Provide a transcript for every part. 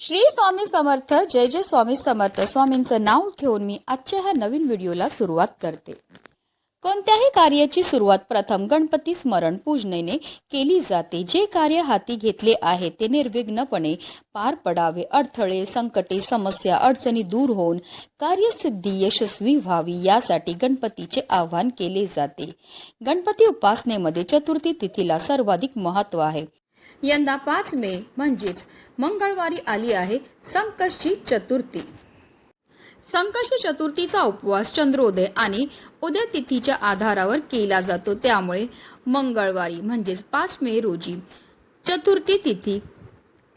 श्री स्वामी समर्थ. जय जय स्वामी समर्थ. स्वामींचं नाव घेऊन मी आजच्या ह्या नवीन व्हिडिओला सुरुवात करते. कोणत्याही कार्याची सुरुवात प्रथम गणपती स्मरण पूजनेने केली जाते. जे कार्य हाती घेतले आहे ते निर्विघ्नपणे पार पडावे. अडथळे, संकटे, समस्या, अडचणी दूर होऊन कार्यसिद्धी यशस्वी व्हावी यासाठी गणपतीचे आवाहन केले जाते. गणपती उपासनेमध्ये चतुर्थी तिथीला सर्वाधिक महत्त्व आहे. यंदा 5 मे म्हणजेच मंगळवारी आली आहे संकष्टी चतुर्थी. संकष्टी चतुर्थीचा उपवास चंद्रोदय आणि उदय तिथीच्या आधारावर केला जातो. त्यामुळे मंगळवारी म्हणजेच 5 मे रोजी चतुर्थी तिथी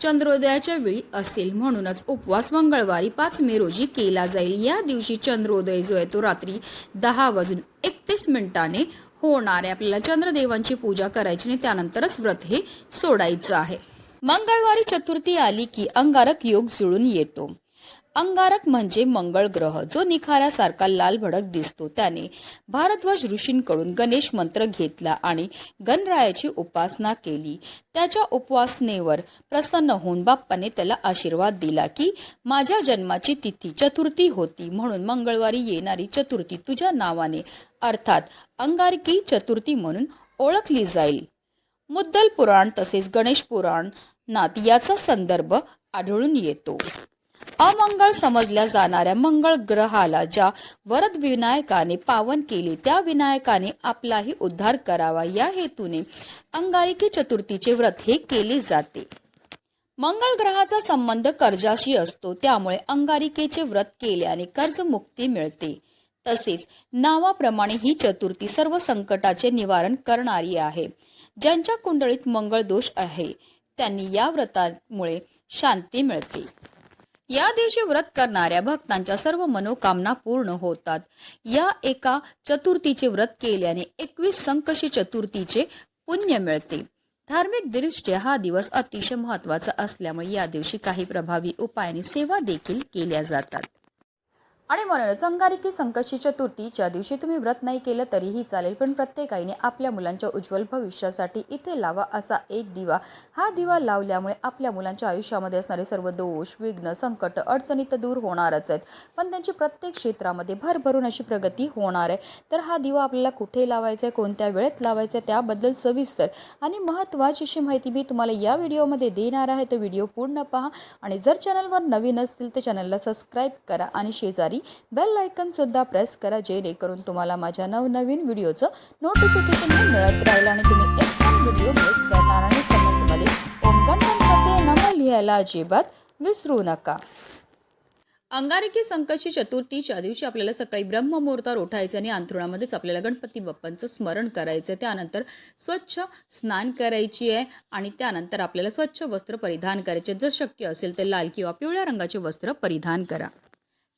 चंद्रोदयाच्या वेळी असेल. म्हणूनच उपवास मंगळवारी 5 मे रोजी केला जाईल. या दिवशी चंद्रोदय जो आहे तो रात्री 10:31 होणार आहे. आपल्याला चंद्रदेवांची पूजा करायची आणि त्यानंतरच व्रत हे सोडायचं आहे. मंगळवारी चतुर्थी आली की अंगारक योग जुळून येतो. अंगारक म्हणजे मंगळ ग्रह, जो निखाऱ्यासारखा लाल भडक दिसतो. त्याने भारद्वाज ऋषींकडून गणेश मंत्र घेतला आणि गणरायाची उपासना केली. त्याच्या उपासनेवर प्रसन्न होऊन बाप्पाने त्याला आशीर्वाद दिला की माझ्या जन्माची तिथी चतुर्थी होती, म्हणून मंगळवारी येणारी चतुर्थी तुझ्या नावाने अर्थात अंगारकी चतुर्थी म्हणून ओळखली जाईल. मुद्दल पुराण तसेच गणेश पुराणात याचा संदर्भ आढळून येतो. अमंगळ समजल्या जाणाऱ्या मंगळ ग्रहाला ज्या वरद विनायकाने पावन केले त्या विनायकाने आपलाही उद्धार करावा या हेतूने अंगारकी चतुर्थीचे व्रत हे केले जाते. मंगळ ग्रहाचा संबंध कर्जाशी असतो, त्यामुळे अंगारिकेचे व्रत केल्याने कर्जमुक्ती मिळते. तसेच नावाप्रमाणे ही चतुर्थी सर्व संकटाचे निवारण करणारी आहे. ज्यांच्या कुंडलीत मंगळ दोष आहे त्यांनी या व्रतामुळे शांती मिळते. या दिवशी व्रत करणाऱ्या भक्तांच्या सर्व मनोकामना पूर्ण होतात. या एका चतुर्थीचे व्रत केल्याने 21 संकष्टी चतुर्थीचे पुण्य मिळते. धार्मिक दृष्ट्या हा दिवस अतिशय महत्त्वाचा असल्यामुळे या दिवशी काही प्रभावी उपायांनी सेवा देखील केल्या जातात. आणि म्हणूनच अंगारकी संकष्टी चतुर्थीच्या दिवशी तुम्ही व्रत नाही केलं तरीही चालेल, पण प्रत्येकाने आपल्या मुलांच्या उज्ज्वल भविष्यासाठी इथे लावा असा एक दिवा. हा दिवा लावल्यामुळे आपल्या मुलांच्या आयुष्यामध्ये असणारे सर्व दोष, विघ्न, संकट, अडचणी तर दूर होणारच आहेत, पण त्यांची प्रत्येक क्षेत्रामध्ये भरभरून अशी प्रगती होणार आहे. तर हा दिवा आपल्याला कुठे लावायचा आहे, कोणत्या वेळेत लावायचा आहे, त्याबद्दल सविस्तर आणि महत्त्वाची अशी माहिती मी तुम्हाला या व्हिडिओमध्ये देणार आहे. तर व्हिडिओ पूर्ण पहा आणि जर चॅनलवर नवीन असतील तर चॅनलला सबस्क्राईब करा आणि शेजारी बेल आयकन सुद्धा प्रेस करा, जेणेकरून तुम्हाला माझ्या नवनवीन व्हिडिओचं नोटिफिकेशन मिळत राहील आणि तुम्ही एक पण व्हिडिओ मिस करणार आणि कमेंटमध्ये ओम गणपती नमः लिहायला अजिबात विसरू नका. अंगारकी संकष्टी चतुर्थीच्या दिवशी आपल्याला सकाळी ब्रह्ममुहूर्तावर उठायचं आणि अंथरुणामध्येच आपल्याला गणपती बाप्पांचं स्मरण करायचं. त्यानंतर स्वच्छ स्नान करायची आहे आणि त्यानंतर आपल्याला स्वच्छ वस्त्र परिधान करायचे. जर शक्य असेल तर लाल किंवा पिवळ्या रंगाचे वस्त्र परिधान करा.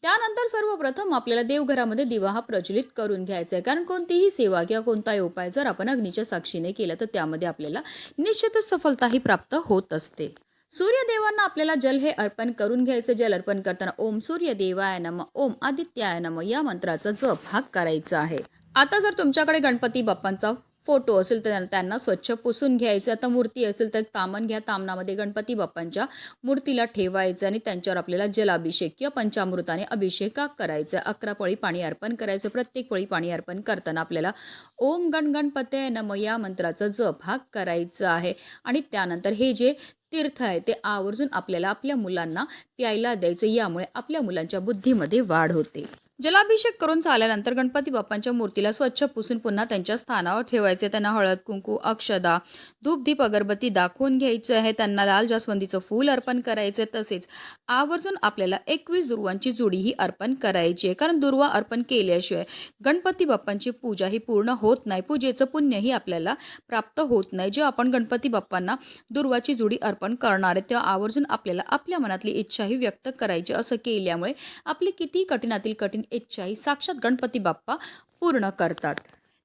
त्यानंतर सर्वप्रथम आपल्याला देवघरामध्ये दिवा हा प्रज्वलित करून घ्यायचा आहे, कारण कोणतीही सेवा किंवा कोणताही उपाय जर आपण अग्नीच्या साक्षीने केला तर त्यामध्ये आपल्याला निश्चितच सफलताही प्राप्त होत असते. सूर्यदेवांना आपल्याला जल हे अर्पण करून घ्यायचं. जल अर्पण करताना ओम सूर्यदेवाय नमः, ओम आदित्याय नमः या मंत्राचा जप हा करायचा आहे. आता जर तुमच्याकडे गणपती बाप्पांचा फोटो असेल तर त्यांना स्वच्छ पुसून घ्यायचं. आता मूर्ती असेल तर तामण घ्या, तामणामध्ये गणपती बाप्पांच्या मूर्तीला ठेवायचं आणि त्यांच्यावर आपल्याला जलाभिषेक किंवा पंचामृताने अभिषेक करायचा. 11 पळी पाणी अर्पण करायचं. प्रत्येक पळी पाणी अर्पण करताना आपल्याला ओम गणपतये नमः या मंत्राचा जप हा करायचा आहे. आणि त्यानंतर हे जे तीर्थ आहे ते आवर्जून आपल्याला आपल्या मुलांना प्यायला द्यायचं. यामुळे आपल्या मुलांच्या बुद्धीमध्ये वाढ होते. जलाभिषेक करून झाल्यानंतर गणपती बाप्पांच्या मूर्तीला स्वच्छ पुसून पुन्हा त्यांच्या स्थानावर ठेवायचे. त्यांना हळद, कुंकू, अक्षदा, धूप, दीप, अगरबत्ती दाखवून घ्यायचं आहे. त्यांना लाल जास्वंदीचं फूल अर्पण करायचं. तसेच आवर्जून आपल्याला 21 दुर्वांची जोडी ही अर्पण करायची आहे, कारण दुर्वा अर्पण केल्याशिवाय गणपती बाप्पांची पूजा ही पूर्ण होत नाही. पूजेचं पुण्यही आपल्याला प्राप्त होत नाही. जेव्हा आपण गणपती बाप्पांना दुर्वाची जोडी अर्पण करणार आहे तेव्हा आवर्जून आपल्याला आपल्या मनातली इच्छाही व्यक्त करायची. असं केल्यामुळे आपली किती कठीणातील कठीण इच्छाही साक्षात गणपती बाप्पा पूर्ण करतात.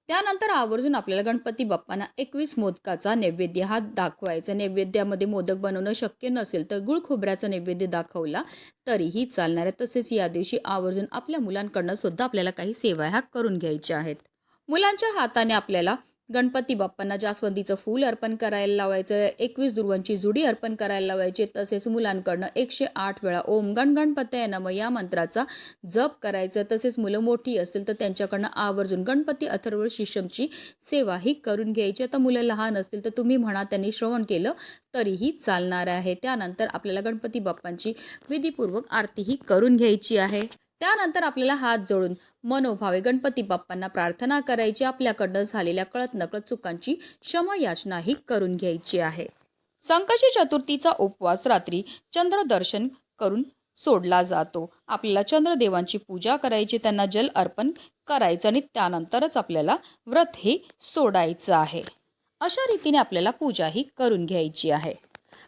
त्यानंतर आवर्जून आपल्याला गणपती बाप्पांना 21 मोदकाचा नैवेद्य हा दाखवायचा. नैवेद्यामध्ये मोदक बनवणं शक्य नसेल तर गुळ खोबऱ्याचा नैवेद्य दाखवला तरीही चालणार आहे. तसेच या दिवशी आवर्जून आपल्या मुलांकडनं सुद्धा आपल्याला काही सेवा ह्या करून घ्यायच्या आहेत. मुलांच्या हाताने आपल्याला गणपती बाप्पांना जास्वंदीचं फूल अर्पण करायला लावायचं, 21 दुर्वांची जुडी अर्पण करायला लावायची. तसेच मुलांकडनं 108 वेळा ओम गण गणपतये नमः या मंत्राचा जप करायचा. तसेच मुलं मोठी असतील तर त्यांच्याकडनं आवर्जून गणपती अथर्व शीर्षमची सेवा ही करून घ्यायची. आता मुलं लहान असतील तर तुम्ही म्हणा, त्यांनी श्रवण केलं तरीही चालणार आहे. त्यानंतर आपल्याला गणपती बाप्पांची विधीपूर्वक आरतीही करून घ्यायची आहे. त्यानंतर आपल्याला हात जोडून मनोभावे गणपती बाप्पांना प्रार्थना करायची. आपल्याकडनं झालेल्या कळत नकळत चुकांची क्षमायाचनाही करून घ्यायची आहे. संकष्टी चतुर्थीचा उपवास रात्री चंद्रदर्शन करून सोडला जातो. आपल्याला चंद्रदेवांची पूजा करायची, त्यांना जल अर्पण करायचं आणि त्यानंतरच आपल्याला व्रत हे सोडायचं आहे. अशा रीतीने आपल्याला पूजाही करून घ्यायची आहे.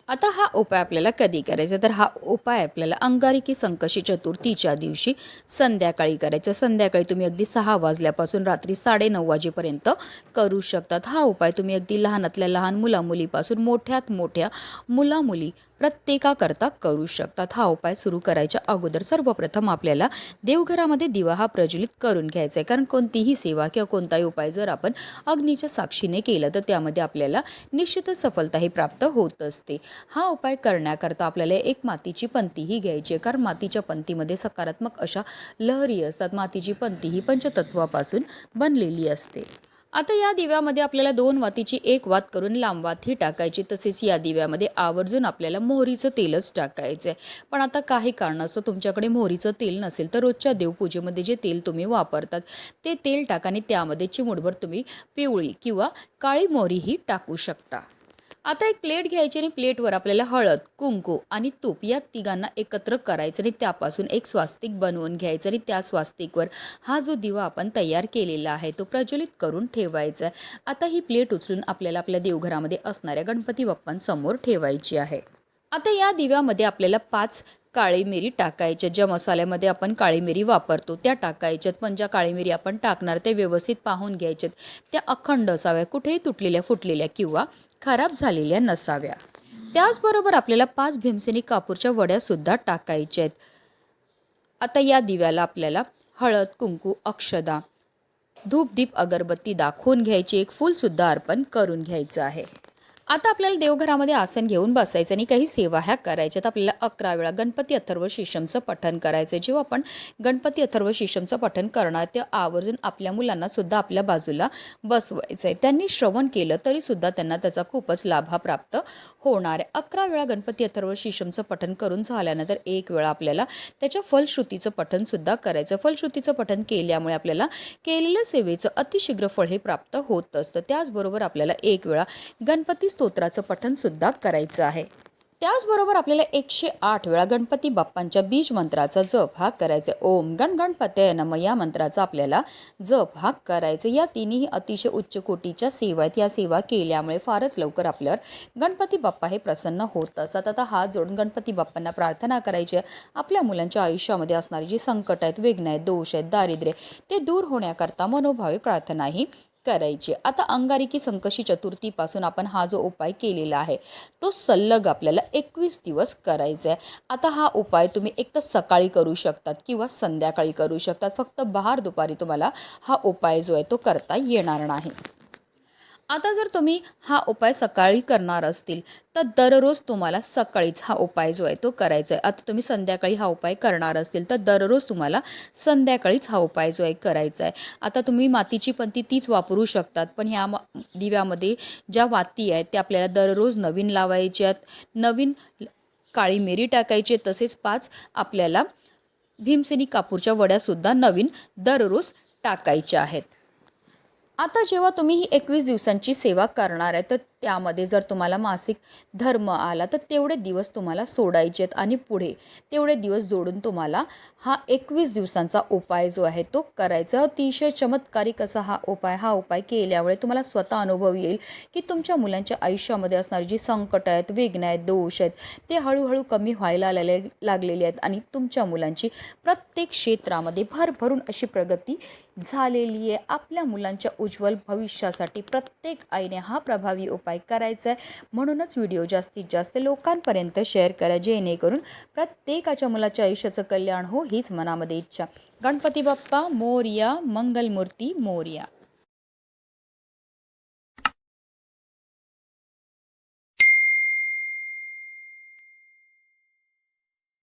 आता हा उपाय आपल्याला कधी करायचा, तर हा उपाय आपल्याला अंगारकी संकष्टी चतुर्थीच्या दिवशी संध्याकाळी करायचा. संध्याकाळी तुम्ही अगदी 6 वाजल्यापासून रात्री 9:30 वाजेपर्यंत करू शकतात. हा उपाय तुम्ही अगदी लहानातल्या लहान मुलामुलीपासून मोठ्यात मोठ्या मुलामुली प्रत्येकाकरता करू शकतात. हा उपाय सुरू करायच्या अगोदर सर्वप्रथम आपल्याला देवघरामध्ये दिवा हा प्रज्वलित करून घ्यायचा आहे. कारण कोणतीही सेवा किंवा कोणताही उपाय जर आपण अग्नीच्या साक्षीने केलं तर त्यामध्ये आपल्याला निश्चितच सफलताही प्राप्त होत असते. हा उपाय करण्याकरता आपल्याला एक मातीची पंतीही घ्यायची आहे. कारण मातीच्या पंतीमध्ये सकारात्मक अशा लहरी असतात. मातीची पंती ही पंचतत्वापासून बनलेली असते. आता या दिव्यामध्ये आपल्याला 2 वातीची 1 वात करून लांब वात ही टाकायची. तसेच या दिव्यामध्ये आवर्जून आपल्याला मोहरीचं तेलच टाकायचं आहे. पण आता काही कारणास्तव तुमच्याकडे मोहरीचं तेल नसेल तर रोजच्या देवपूजेमध्ये जे तेल तुम्ही वापरतात ते तेल टाका आणि त्यामध्ये चिमूटभर तुम्ही पिवळी किंवा काळी मोहरीही टाकू शकता. आता एक प्लेट घ्यायची आणि प्लेटवर आपल्याला हळद, कुंकू आणि तूप या तिघांना एकत्र करायचं आणि त्यापासून एक स्वास्तिक बनवून घ्यायचं आणि त्या स्वास्तिकवर हा जो दिवा आपण तयार केलेला आहे तो प्रज्वलित करून ठेवायचा आहे. आता ही प्लेट उचलून आपल्याला आपल्या देवघरामध्ये असणाऱ्या गणपती बाप्पांसमोर ठेवायची आहे. आता या दिव्यामध्ये आपल्याला 5 काळी मिरी टाकायच्या. ज्या मसाल्यामध्ये आपण काळी मिरी वापरतो त्या टाकायच्यात. पण ज्या काळी मिरी आपण टाकणार ते व्यवस्थित पाहून घ्यायच्यात. त्या अखंड असाव्या, कुठेही तुटलेल्या फुटलेल्या किंवा खराब झालेल्या नसाव्या. त्याचबरोबर आपल्याला 5 भीमसेनी कापूरच्या वड्यासुद्धा टाकायच्या आहेत. आता या दिव्याला आपल्याला हळद, कुंकू, अक्षदा, धूप, दीप, अगरबत्ती दाखवून घ्यायची. एक फूलसुद्धा अर्पण करून घ्यायचं आहे. आता आपल्याला देवघरामध्ये आसन घेऊन बसायचं आणि काही सेवा ह्या करायच्यात. आपल्याला 11 वेळा गणपती अथर्व शीर्षमचं पठण करायचं. जेव्हा आपण गणपती अथर्व शीर्षमचं पठण करणार ते आवर्जून आपल्या मुलांना सुद्धा आपल्या बाजूला बसवायचं आहे. त्यांनी श्रवण केलं तरी सुद्धा त्यांना त्याचा खूपच लाभ हा प्राप्त होणार आहे. 11 वेळा गणपती अथर्व शीर्षमचं पठण करून झाल्यानंतर 1 वेळा आपल्याला त्याच्या फलश्रुतीचं पठण सुद्धा करायचं. फलश्रुतीचं पठण केल्यामुळे आपल्याला केलेल्या सेवेचं अतिशीघ्र फळ हे प्राप्त होत असतं. त्याचबरोबर आपल्याला 1 वेळा गणपती स्तोत्राचं पठण सुद्धा करायचं आहे. त्याचबरोबर आपल्याला 108 वेळा गणपती बाप्पांच्या बीज मंत्राचा जप हा करायचा. ओम गण गणपतये नमः या मंत्राचा आपल्याला जप हा करायचा. या तिन्ही अतिशय उच्च कोटीच्या सेवा आहेत. या सेवा केल्यामुळे फारच लवकर आपल्यावर गणपती बाप्पा हे प्रसन्न होत असतात. आता हात जोडून गणपती बाप्पांना प्रार्थना करायची आहे. आपल्या मुलांच्या आयुष्यामध्ये असणारी जी संकट आहेत, विघ्न आहेत, दोष आहेत, दारिद्र्य ते दूर होण्याकरता मनोभावे प्रार्थनाही करायची. आता अंगारकी संकष्टी चतुर्थीपासून आपण हा जो उपाय केलेला आहे तो सलग आपल्याला 21 दिवस करायचा आहे. आता हा उपाय तुम्ही एक तर सकाळी करू शकतात किंवा संध्याकाळी करू शकतात. फक्त बहार दुपारी तुम्हाला हा उपाय जो आहे तो करता येणार नाही. आता जर तुम्ही हा उपाय सकाळी करणार असतील तर दररोज तुम्हाला सकाळीच हा उपाय जो आहे तो करायचा आहे. आता तुम्ही संध्याकाळी हा उपाय करणार असतील तर दररोज तुम्हाला संध्याकाळीच हा उपाय जो आहे करायचा आहे. आता तुम्ही मातीची पंती तीच वापरू शकतात, पण ह्या दिव्यामध्ये ज्या वाती आहेत त्या आपल्याला दररोज नवीन लावायच्यात. नवीन काळी मिरी टाकायची. तसेच 5 आपल्याला भीमसेनी कापूरच्या वड्यासुद्धा नवीन दररोज टाकायच्या आहेत. आता जेव्हा तुम्ही ही 21 दिवसांची सेवा करणार आहे तर त्यामध्ये जर तुम्हाला मासिक धर्म आला तर तेवढे दिवस तुम्हाला सोडायचे आहेत आणि पुढे तेवढे दिवस जोडून तुम्हाला हा 21 दिवसांचा उपाय जो आहे तो करायचा. अतिशय चमत्कारिक असा हा उपाय केल्यामुळे तुम्हाला स्वतः अनुभव येईल की तुमच्या मुलांच्या आयुष्यामध्ये असणारी जी संकट आहेत, विघ्न आहेत, दोष आहेत ते हळूहळू कमी व्हायला लागलेले आहेत आणि तुमच्या मुलांची प्रत्येक क्षेत्रामध्ये भरभरून अशी प्रगती झालेली आहे. आपल्या मुलांच्या उज्ज्वल भविष्यासाठी प्रत्येक आईने हा प्रभावी उपाय करायचा आहे. म्हणूनच व्हिडिओ जास्तीत जास्त लोकांपर्यंत शेअर करा जेणेकरून प्रत्येकाच्या मुलाच्या आयुष्याचं कल्याण हो हीच मनामध्ये इच्छा. गणपती बाप्पा मोरया, मंगलमूर्ती मोरया.